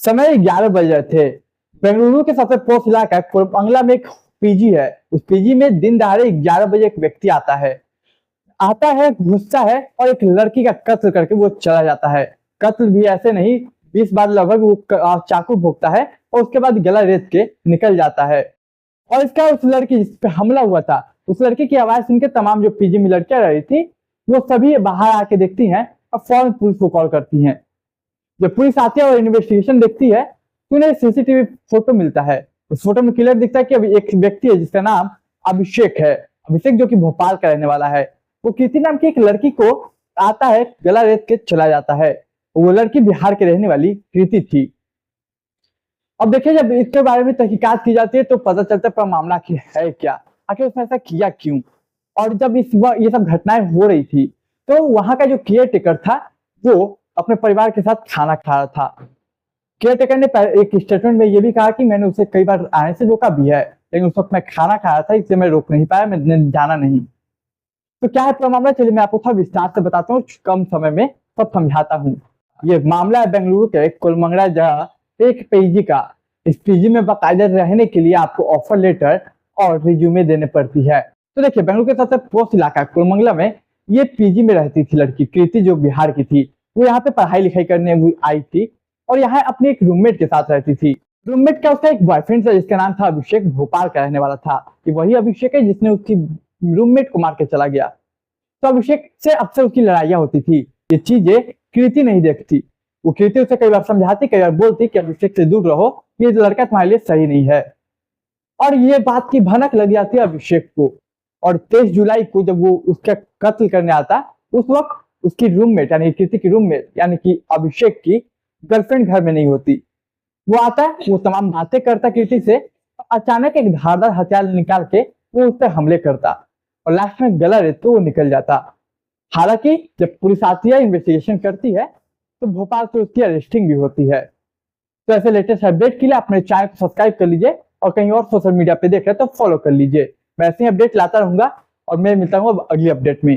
समय 11 बज रहे थे। बेंगलुरु के सबसे पॉश इलाका कोरमंगला में एक पीजी है। उस पीजी में दिन दहाड़े 11 बजे एक व्यक्ति आता है, घुसता है और एक लड़की का कत्ल करके वो चला जाता है। कत्ल भी ऐसे नहीं, 20 बार लगभग वो चाकू भोंकता है और उसके बाद गला रेत के निकल जाता है। और इसका उस लड़की जिस पे हमला हुआ था, उस लड़की की आवाज सुन के तमाम जो पीजी में लड़कियां रही थी वो सभी बाहर आके देखती हैं और फौरन पुलिस को कॉल करती हैं। जब पुलिस आती है और इन्वेस्टिगेशन देखती है तो उन्हें सीसीटीवी फोटो मिलता है। उस फोटो में क्लियर दिखता है कि अभी एक व्यक्ति है जिसका नाम अभिषेक है। अभिषेक जो कि भोपाल का रहने वाला है। वो कृति नाम की एक लड़की को आता है, गला रेत के चला जाता है। वो लड़की बिहार के रहने वाली कृति थी। अब देखिए, जब इसके बारे में तहकीकात की जाती है तो पता चलता है पर मामला है क्या, आखिर उसने ऐसा किया क्यों। और जब ये सब घटनाएं हो रही थी तो वहां का जो केयर टेकर था वो अपने परिवार के साथ खाना खा रहा था। केयर टेकर ने एक स्टेटमेंट में ये भी कहा कि मैंने उसे कई बार आने से रोका भी है, लेकिन उस वक्त मैं खाना खा रहा था, इसलिए मैं रोक नहीं पाया, मैंने जाना नहीं। तो क्या है पूरा मामला, चलिए मैं आपको थोड़ा विस्तार से बताता हूँ, कम समय में सब समझाता हूँ। ये मामला है बेंगलुरु के कोरमंगला जगह एक पीजी का। इस पीजी में बाकायदा रहने के लिए आपको ऑफर लेटर और रिज्यूमे देने पड़ती है। तो देखिए, बेंगलुरु के सबसे पॉश इलाका कोरमंगला में ये पीजी में रहती थी लड़की कृति, जो बिहार की थी। वो यहाँ पे पढ़ाई लिखाई करने आई थी और यहाँ अपने एक रूममेट के साथ रहती थी। रूममेट का उसका एक बॉयफ्रेंड था जिसका नाम था अभिषेक, भोपाल का रहने वाला था। कि वही अभिषेक है जिसने उसकी रूममेट को मार के चला गया। तो अभिषेक से अक्सर उसकी लड़ाइयां होती थी। ये चीजें कृति नहीं देखती। वो कृति उसे कई बार समझाती, कई बार बोलती कि अभिषेक से दूर रहो, ये लड़का तुम्हारे लिए सही नहीं है। और ये बात की भनक लग जाती है अभिषेक को। और 23 जुलाई को जब वो उसका कत्ल करने आता, उस वक्त उसकी रूममेट यानी कृति की रूममेट यानी कि अभिषेक की गर्लफ्रेंड घर में नहीं होती। वो आता है, वो तमाम बातें करता कृति से, अचानक एक धारदार हथियार निकाल के वो उस पर हमले करता और लास्ट में गला रेत तो वो निकल जाता। हालांकि जब पुलिस आती है, इन्वेस्टिगेशन करती है, तो भोपाल से उसकी अरेस्टिंग भी होती है। तो ऐसे लेटेस्ट अपडेट के लिए अपने चैनल को सब्सक्राइब कर लीजिए और कहीं और सोशल मीडिया पे देख रहे तो फॉलो कर लीजिए। मैं ऐसे ही अपडेट लाता रहूंगा और मैं मिलता हूँ अगली अपडेट में।